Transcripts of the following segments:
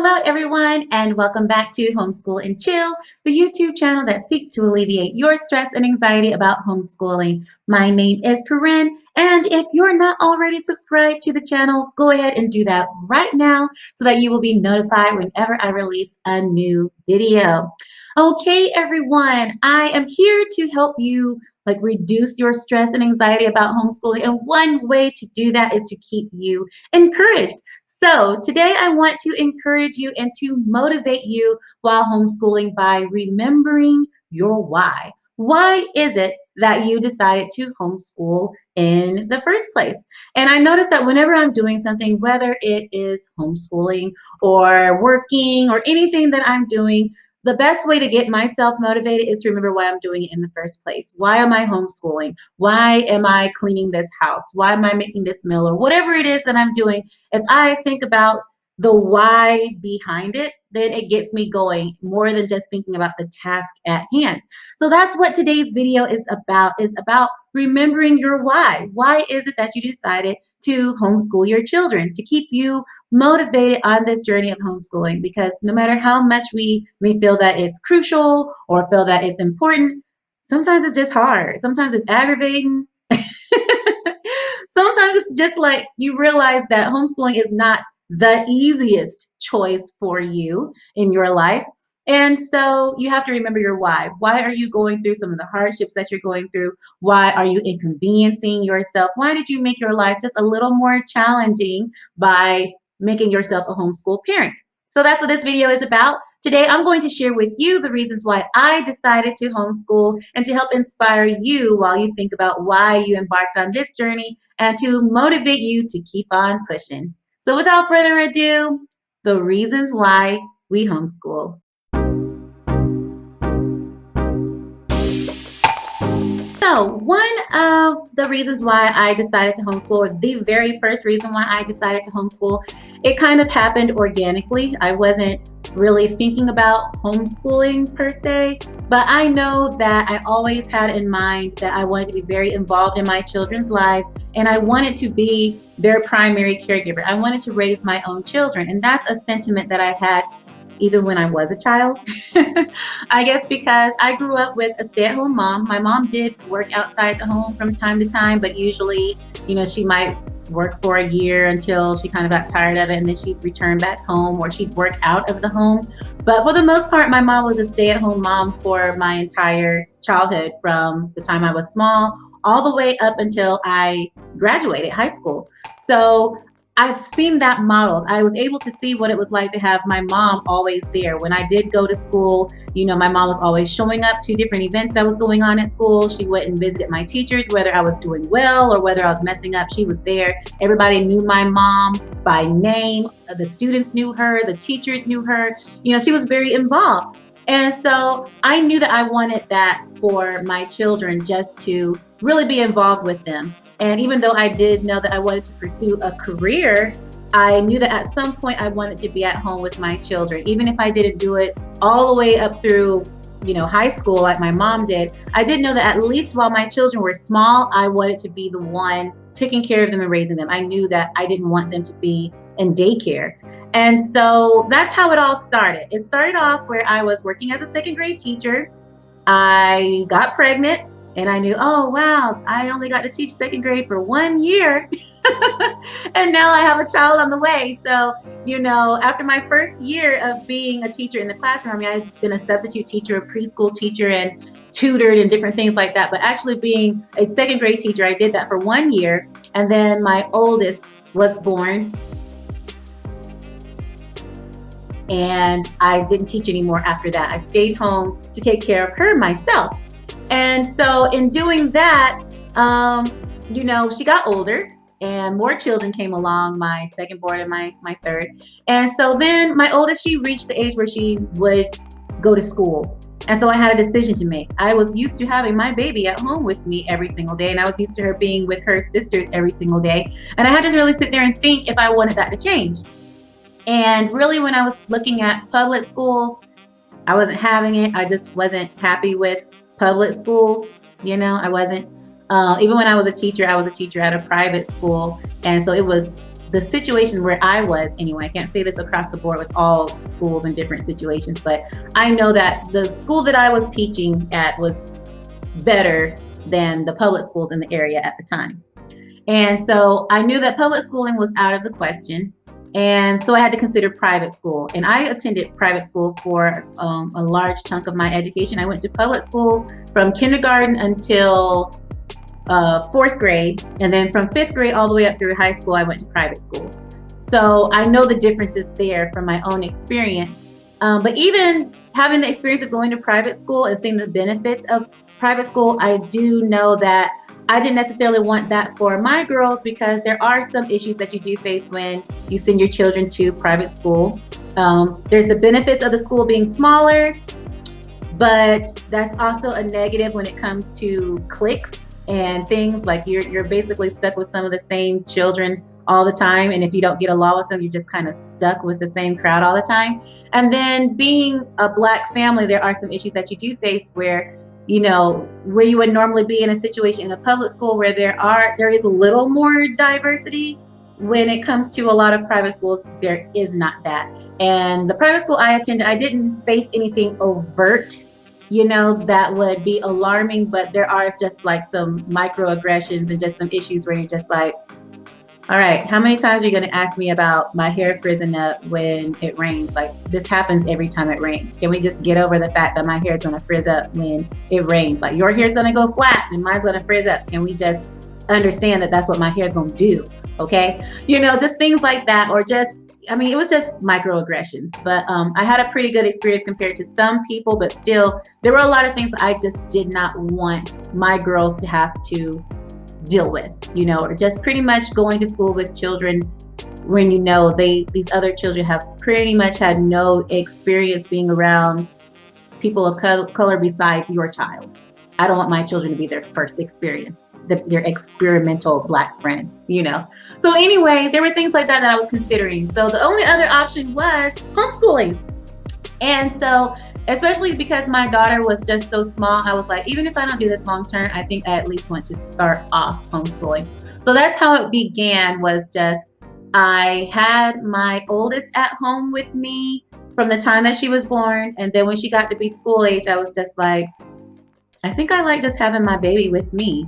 Hello, everyone, and welcome back to Homeschool and Chill, the YouTube channel that seeks to alleviate your stress and anxiety about homeschooling. My name is Corinne, and if you're not already subscribed to the channel, go ahead and do that right now so that you will be notified whenever I release a new video. Okay, everyone, I am here to help you reduce your stress and anxiety about homeschooling, and one way to do that is to keep you encouraged. So today I want to encourage you and to motivate you while homeschooling by remembering your why. Why is it that you decided to homeschool in the first place? And I notice that whenever I'm doing something, whether it is homeschooling or working or anything that I'm doing, the best way to get myself motivated is to remember why I'm doing it in the first place. Why am I homeschooling? Why am I cleaning this house? Why am I making this meal? Or whatever it is that I'm doing, if I think about the why behind it, then it gets me going more than just thinking about the task at hand. So that's what today's video is about remembering your why. Why is it that you decided to homeschool your children, to keep you motivated on this journey of homeschooling? Because no matter how much we may feel that it's crucial or feel that it's important, sometimes it's just hard. Sometimes it's aggravating. Sometimes it's just like you realize that homeschooling is not the easiest choice for you in your life. And so you have to remember your why. Why are you going through some of the hardships that you're going through? Why are you inconveniencing yourself? Why did you make your life just a little more challenging by making yourself a homeschool parent? So that's what this video is about. Today, I'm going to share with you the reasons why I decided to homeschool and to help inspire you while you think about why you embarked on this journey and to motivate you to keep on pushing. So without further ado, the reasons why we homeschool. So one of the reasons why I decided to homeschool, or the very first reason why I decided to homeschool, it kind of happened organically. I wasn't really thinking about homeschooling per se, but I know that I always had in mind that I wanted to be very involved in my children's lives, and I wanted to be their primary caregiver. I wanted to raise my own children, and that's a sentiment that I had even when I was a child. I guess because I grew up with a stay-at-home mom. My mom did work outside the home from time to time, but usually, she might work for a year until she kind of got tired of it, and then she'd return back home, or she'd work out of the home. But for the most part, my mom was a stay-at-home mom for my entire childhood, from the time I was small all the way up until I graduated high school. So I've seen that modeled. I was able to see what it was like to have my mom always there. When I did go to school, my mom was always showing up to different events that was going on at school. She went and visited my teachers, whether I was doing well or whether I was messing up, she was there. Everybody knew my mom by name. The students knew her, the teachers knew her. She was very involved. And so I knew that I wanted that for my children, just to really be involved with them. And even though I did know that I wanted to pursue a career, I knew that at some point I wanted to be at home with my children. Even if I didn't do it all the way up through, high school like my mom did, I did know that at least while my children were small, I wanted to be the one taking care of them and raising them. I knew that I didn't want them to be in daycare. And so that's how it all started. It started off where I was working as a second grade teacher. I got pregnant. And I knew, oh, wow, I only got to teach second grade for 1 year. And now I have a child on the way. So, after my first year of being a teacher in the classroom, I've been a substitute teacher, a preschool teacher, and tutored and different things like that. But actually being a second grade teacher, I did that for 1 year. And then my oldest was born. And I didn't teach anymore after that. I stayed home to take care of her myself. And so in doing that, she got older and more children came along, my second born and my third. And so then my oldest, she reached the age where she would go to school. And so I had a decision to make. I was used to having my baby at home with me every single day, and I was used to her being with her sisters every single day. And I had to really sit there and think if I wanted that to change. And really, when I was looking at public schools, I wasn't having it. I just wasn't happy with public schools. I wasn't, even when I was a teacher at a private school. And so it was the situation where I was anyway, I can't say this across the board with all schools and different situations, but I know that the school that I was teaching at was better than the public schools in the area at the time. And so I knew that public schooling was out of the question. And so I had to consider private school. And I attended private school for a large chunk of my education. I went to public school from kindergarten until fourth grade. And then from fifth grade all the way up through high school, I went to private school. So I know the differences there from my own experience. But even having the experience of going to private school and seeing the benefits of private school, I do know that I didn't necessarily want that for my girls, because there are some issues that you do face when you send your children to private school. There's the benefits of the school being smaller, but that's also a negative when it comes to cliques and things like you're basically stuck with some of the same children all the time. And if you don't get along with them, you're just kind of stuck with the same crowd all the time. And then being a Black family, there are some issues that you do face where where you would normally be in a situation in a public school where there is a little more diversity. When it comes to a lot of private schools, there is not that. And the private school I attended, I didn't face anything overt, that would be alarming, but there are just like some microaggressions and just some issues where you're just like, all right, how many times are you going to ask me about my hair frizzing up when it rains? Like, this happens every time it rains. Can we just get over the fact that my hair is going to frizz up when it rains? Like, your hair is going to go flat and mine's going to frizz up. Can we just understand that that's what my hair is going to do? Okay. Just things like that, or it was just microaggressions. But I had a pretty good experience compared to some people, but still, there were a lot of things I just did not want my girls to have to deal with, or just pretty much going to school with children when these other children have pretty much had no experience being around people of color besides your child. I don't want my children to be their first experience, their experimental Black friend, So anyway, there were things like that I was considering. So the only other option was homeschooling. And so, especially because my daughter was just so small, I was like, even if I don't do this long term, I think I at least want to start off homeschooling. So that's how it began, was just I had my oldest at home with me from the time that she was born. And then when she got to be school age, I was just like, I think I like just having my baby with me.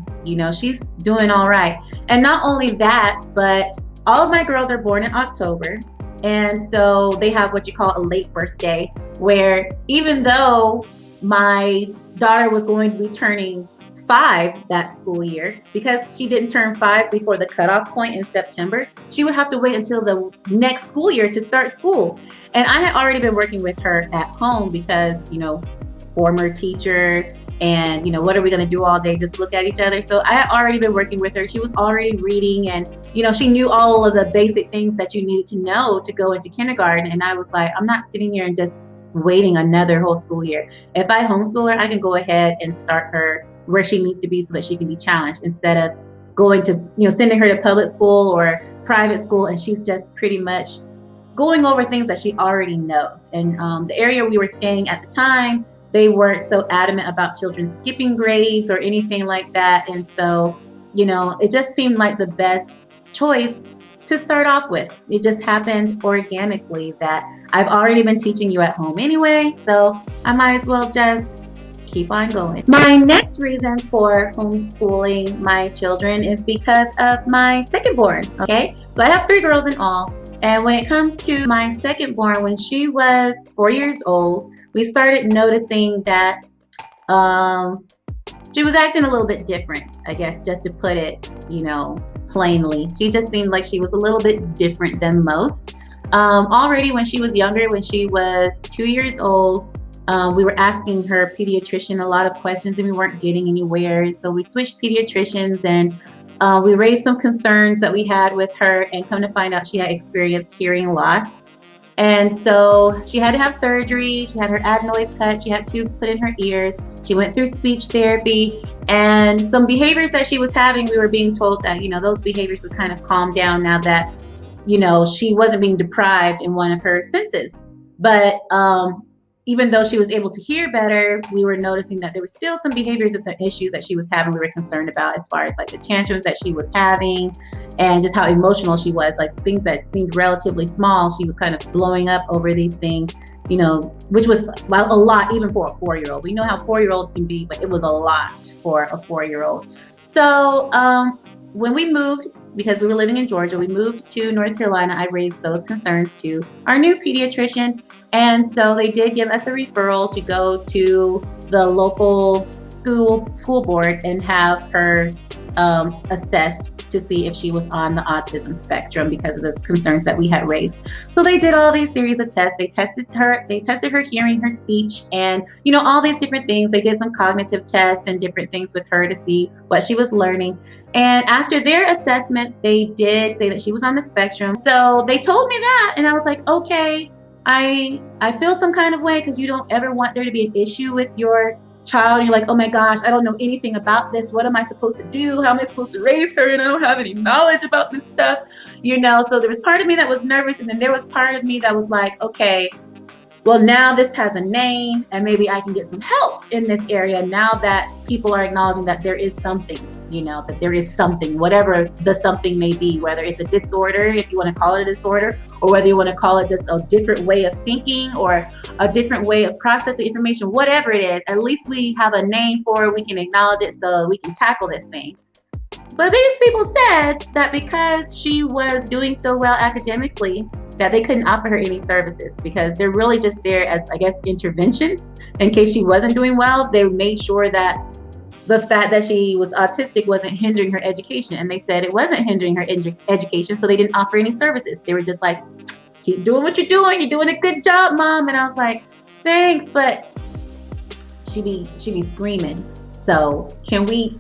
She's doing all right. And not only that, but all of my girls are born in October. And so they have what you call a late birthday, where even though my daughter was going to be turning 5 that school year, because she didn't turn 5 before the cutoff point in September, she would have to wait until the next school year to start school. And I had already been working with her at home because, former teacher, and what are we going to do all day? Just look at each other. So I had already been working with her. She was already reading, and she knew all of the basic things that you needed to know to go into kindergarten. And I was like, I'm not sitting here and just waiting another whole school year. If I homeschool her, I can go ahead and start her where she needs to be so that she can be challenged, instead of going to sending her to public school or private school and she's just pretty much going over things that she already knows. And the area we were staying at the time, they weren't so adamant about children skipping grades or anything like that. And so, it just seemed like the best choice to start off with. It just happened organically that I've already been teaching you at home anyway, so I might as well just keep on going. My next reason for homeschooling my children is because of my second born, okay? So I have 3 girls in all. And when it comes to my second born, when she was 4 years old, we started noticing that she was acting a little bit different, I guess, just to put it, plainly. She just seemed like she was a little bit different than most. Already when she was younger, when she was 2 years old, we were asking her pediatrician a lot of questions and we weren't getting anywhere. And so we switched pediatricians and we raised some concerns that we had with her, and come to find out she had experienced hearing loss. And so she had to have surgery. She had her adenoids cut. She had tubes put in her ears. She went through speech therapy, and some behaviors that she was having, we were being told that, those behaviors would kind of calm down now that, she wasn't being deprived in one of her senses. But, even though she was able to hear better, we were noticing that there were still some behaviors and some issues that she was having. We were concerned about as far as like the tantrums that she was having and just how emotional she was. Like things that seemed relatively small, she was kind of blowing up over these things, which was a lot even for a 4-year-old. We know how 4-year-olds can be, but it was a lot for a 4-year-old. So when we moved, because we were living in Georgia, we moved to North Carolina. I raised those concerns to our new pediatrician. And so they did give us a referral to go to the local school board and have her assessed to see if she was on the autism spectrum because of the concerns that we had raised. So they did all these series of tests. They tested her hearing, her speech, and all these different things. They did some cognitive tests and different things with her to see what she was learning. And after their assessment, they did say that she was on the spectrum. So they told me that, and I was like, okay, I feel some kind of way, because you don't ever want there to be an issue with your child. You're like, oh my gosh, I don't know anything about this. What am I supposed to do? How am I supposed to raise her? And I don't have any knowledge about this stuff, So there was part of me that was nervous, and then there was part of me that was like, okay, well, now this has a name, and maybe I can get some help in this area now that people are acknowledging that there is something, that there is something, whatever the something may be, whether it's a disorder, if you want to call it a disorder, or whether you want to call it just a different way of thinking or a different way of processing information, whatever it is, at least we have a name for it. We can acknowledge it so we can tackle this thing. But these people said that because she was doing so well academically, that they couldn't offer her any services because they're really just there as, I guess, intervention in case she wasn't doing well. They made sure that the fact that she was autistic wasn't hindering her education. And they said it wasn't hindering her education, so they didn't offer any services. They were just like, keep doing what you're doing. You're doing a good job, Mom. And I was like, thanks, but she be screaming. So you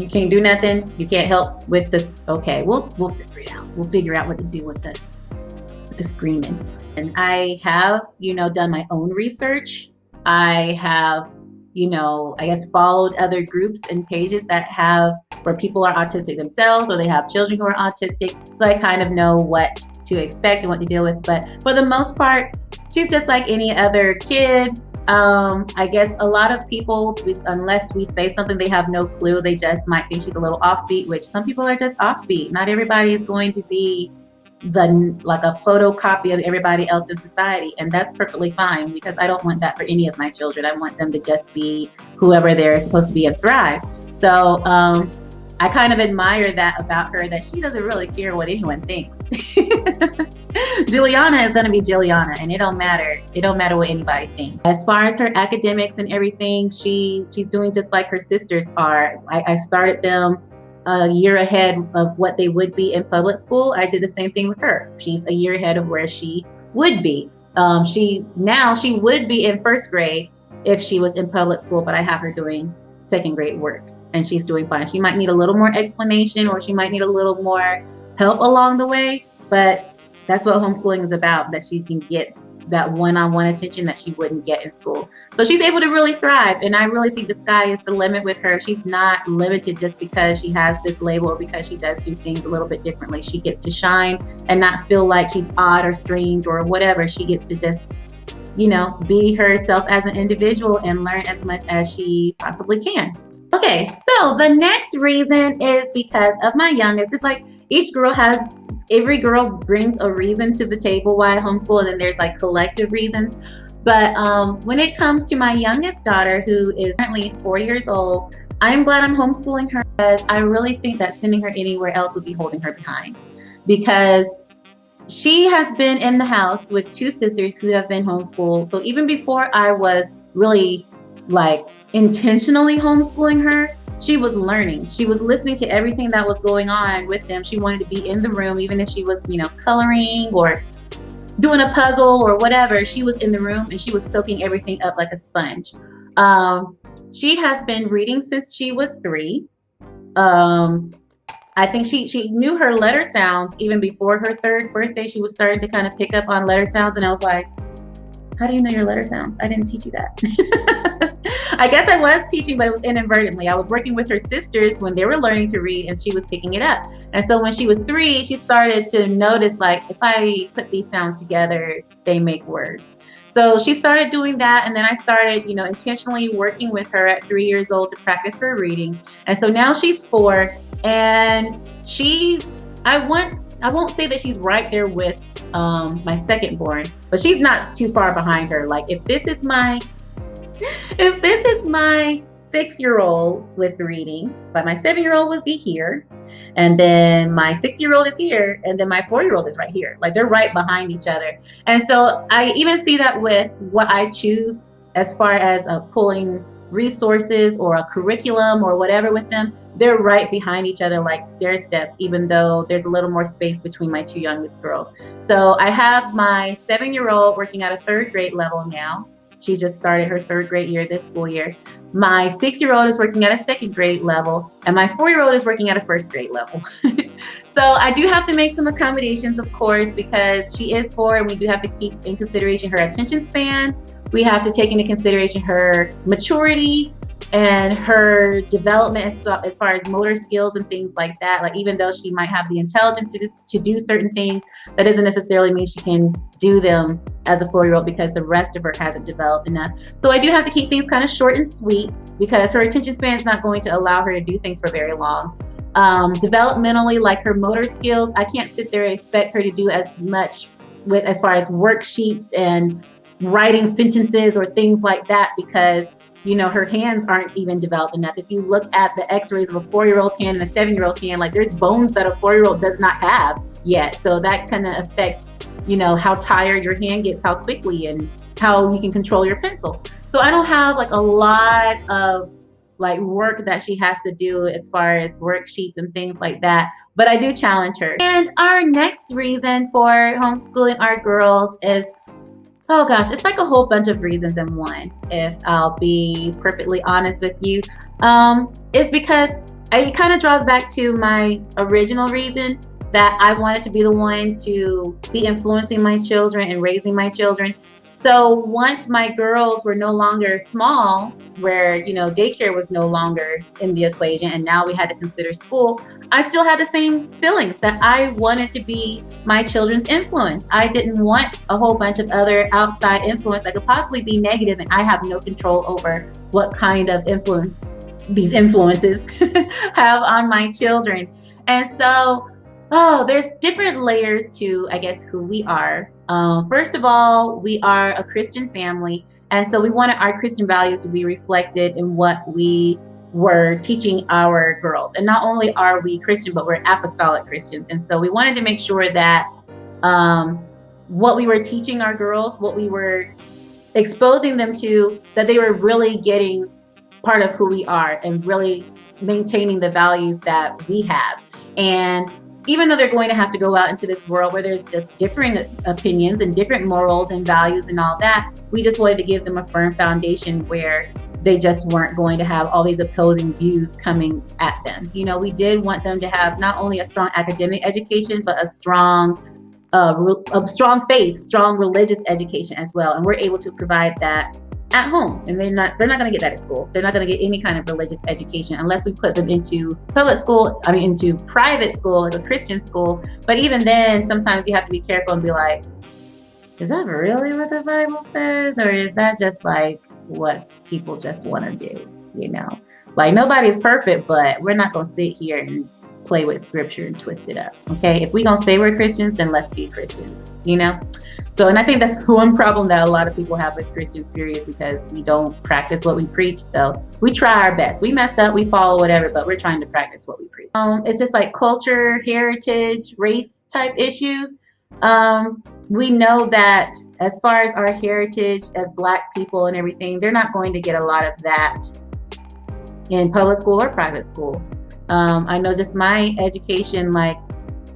can't do nothing? You can't help with this? Okay, we'll figure it out. We'll figure out what to do with the screaming. And I have, done my own research. I have, I guess followed other groups and pages where people are autistic themselves, or they have children who are autistic. So I kind of know what to expect and what to deal with. But for the most part, she's just like any other kid. I guess a lot of people, unless we say something, they have no clue. They just might think she's a little offbeat, which some people are just offbeat. Not everybody is going to be like a photocopy of everybody else in society, and that's perfectly fine, because I don't want that for any of my children. I want them to just be whoever they're supposed to be and thrive. So I kind of admire that about her, that she doesn't really care what anyone thinks. Juliana is going to be Juliana, and it don't matter what anybody thinks. As far as her academics and everything, she's doing just like her sisters are. I started them a year ahead of what they would be in public school. I did the same thing with her. She's a year ahead of where she would be. She would be in first grade if she was in public school, but I have her doing second grade work, and she's doing fine. She might need a little more explanation, or she might need a little more help along the way, but that's what homeschooling is about, that she can get that one-on-one attention that she wouldn't get in school. So she's able to really thrive, and I really think the sky is the limit with her. She's not limited just because she has this label or because she does do things a little bit differently. She gets to shine and not feel like she's odd or strange or whatever. She gets to just, be herself as an individual and learn as much as she possibly can. Okay, so the next reason is because of my youngest. It's like every girl brings a reason to the table why I homeschool, and then there's like collective reasons. But when it comes to my youngest daughter, who is currently 4 years old, I'm glad I'm homeschooling her, because I really think that sending her anywhere else would be holding her behind, because she has been in the house with two sisters who have been homeschooled. So even before I was really intentionally homeschooling her, she was learning. She was listening to everything that was going on with them. She wanted to be in the room, even if she was, coloring or doing a puzzle or whatever. She was in the room and she was soaking everything up like a sponge. She has been reading since she was 3. I think she knew her letter sounds even before her 3rd birthday. She was starting to kind of pick up on letter sounds, and I was like, how do you know your letter sounds? I didn't teach you that. I guess I was teaching, but it was inadvertently. I was working with her sisters when they were learning to read, and she was picking it up. And so when she was 3, she started to notice, if I put these sounds together, they make words. So she started doing that, and then I started, intentionally working with her at 3 years old to practice her reading. And so now she's 4, and I won't say that she's right there with my second born, but she's not too far behind her. Like if this is my 6-year old with reading, but my 7-year old would be here, and then my 6-year old is here, and then my 4-year old is right here. Like they're right behind each other. And so I even see that with what I choose as far as pulling resources or a curriculum or whatever with them. They're right behind each other like stair steps, even though there's a little more space between my two youngest girls. So I have my 7-year old working at a 3rd grade level now. She just started her 3rd grade year this school year. My 6-year old is working at a 2nd grade level, and my 4-year old is working at a 1st grade level. So I do have to make some accommodations, of course, because she is 4, and we do have to keep in consideration her attention span. We have to take into consideration her maturity and her development as far as motor skills and things like that. Like even though she might have the intelligence to do certain things, that doesn't necessarily mean she can do them as a 4-year old because the rest of her hasn't developed enough. So I do have to keep things kind of short and sweet because her attention span is not going to allow her to do things for very long. Developmentally, like her motor skills, I can't sit there and expect her to do as much with as far as worksheets and writing sentences or things like that because her hands aren't even developed enough. If you look at the x-rays of a 4-year-old hand and a 7-year-old hand, like there's bones that a 4-year-old does not have yet. So that kind of affects, how tired your hand gets, how quickly, and how you can control your pencil. So I don't have like a lot of like work that she has to do as far as worksheets and things like that. But I do challenge her. And our next reason for homeschooling our girls is, oh gosh, it's like a whole bunch of reasons in one, if I'll be perfectly honest with you. It's because it kind of draws back to my original reason that I wanted to be the one to be influencing my children and raising my children. So once my girls were no longer small, where, daycare was no longer in the equation, and now we had to consider school, I still had the same feelings that I wanted to be my children's influence. I didn't want a whole bunch of other outside influence that could possibly be negative, and I have no control over what kind of influence these influences have on my children. And so, there's different layers to, I guess, who we are. First of all, we are a Christian family, and so we wanted our Christian values to be reflected in what we were teaching our girls. And not only are we Christian, but we're apostolic Christians. And so we wanted to make sure that what we were teaching our girls, what we were exposing them to, that they were really getting part of who we are and really maintaining the values that we have. And even though they're going to have to go out into this world where there's just differing opinions and different morals and values and all that, we just wanted to give them a firm foundation where they just weren't going to have all these opposing views coming at them. We did want them to have not only a strong academic education, but a strong faith, strong religious education as well. And we're able to provide that at home, and they're not going to get that at school. They're not going to get any kind of religious education unless we put them into into private school, like a Christian school. But even then, sometimes you have to be careful and be like, is that really what the Bible says? Or is that just like what people just want to do? Like nobody's perfect, but we're not going to sit here and play with scripture and twist it up. Okay. If we're going to say we're Christians, then let's be Christians, So, and I think that's one problem that a lot of people have with Christians, period, is because we don't practice what we preach. So we try our best. We mess up, we follow whatever, but we're trying to practice what we preach. It's just like culture, heritage, race type issues. We know that as far as our heritage as Black people and everything, they're not going to get a lot of that in public school or private school. I know just my education, like,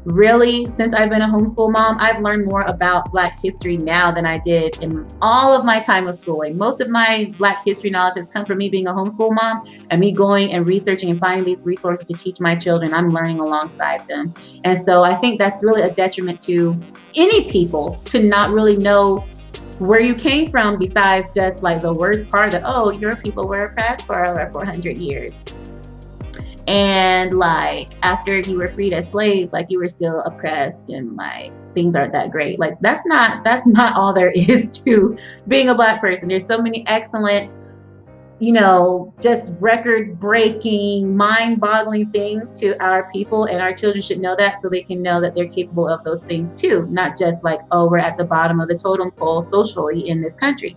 really, since I've been a homeschool mom, I've learned more about Black history now than I did in all of my time of schooling. Most of my Black history knowledge has come from me being a homeschool mom and me going and researching and finding these resources to teach my children. I'm learning alongside them. And so I think that's really a detriment to any people to not really know where you came from, besides just like the worst part that, oh, your people were oppressed for over 400 years. And like after you were freed as slaves, like you were still oppressed, and like things aren't that great. Like that's not all there is to being a Black person. There's so many excellent, just record breaking, mind boggling things to our people, and our children should know that so they can know that they're capable of those things too, not just like, oh, we're at the bottom of the totem pole socially in this country.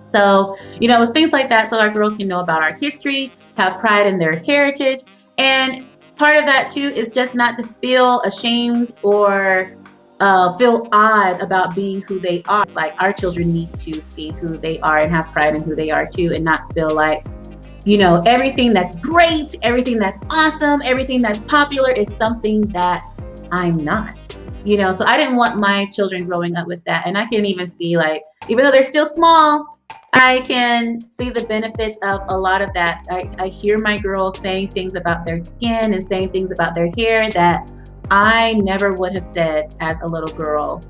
So, it's things like that so our girls can know about our history, have pride in their heritage. And part of that too is just not to feel ashamed or feel odd about being who they are. It's like our children need to see who they are and have pride in who they are too, and not feel like, everything that's great, everything that's awesome, everything that's popular is something that I'm not. So I didn't want my children growing up with that. And I can even see, like, even though they're still small, I can see the benefits of a lot of that. I hear my girls saying things about their skin and saying things about their hair that I never would have said as a little girl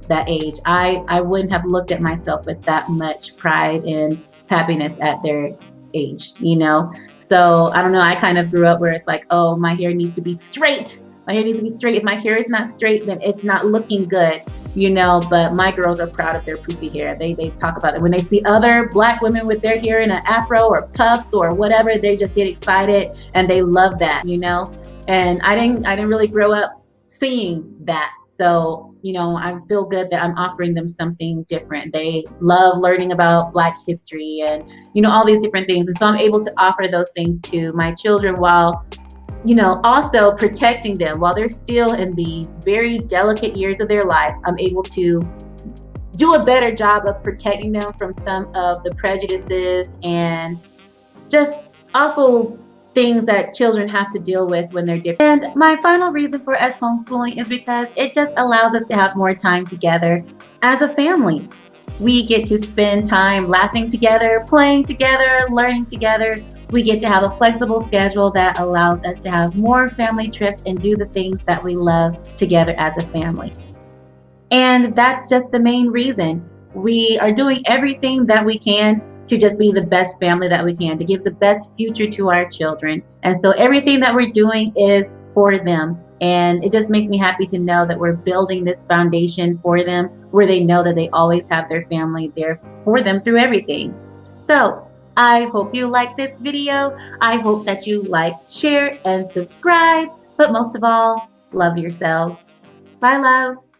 that age. I wouldn't have looked at myself with that much pride and happiness at their age. So I don't know. I kind of grew up where it's like, oh, my hair needs to be straight. My hair needs to be straight. If my hair is not straight, then it's not looking good. But my girls are proud of their poofy hair. They talk about it. When they see other Black women with their hair in an afro or puffs or whatever, they just get excited and they love that. And I didn't really grow up seeing that. So, I feel good that I'm offering them something different. They love learning about Black history and, all these different things. And so I'm able to offer those things to my children while, also protecting them while they're still in these very delicate years of their life. I'm able to do a better job of protecting them from some of the prejudices and just awful things that children have to deal with when they're different. And my final reason for us homeschooling is because it just allows us to have more time together as a family. We get to spend time laughing together, playing together, learning together. We get to have a flexible schedule that allows us to have more family trips and do the things that we love together as a family. And that's just the main reason. We are doing everything that we can to just be the best family that we can, to give the best future to our children. And so everything that we're doing is for them. And it just makes me happy to know that we're building this foundation for them where they know that they always have their family there for them through everything. So I hope you like this video. I hope that you like, share, and subscribe. But most of all, love yourselves. Bye, loves.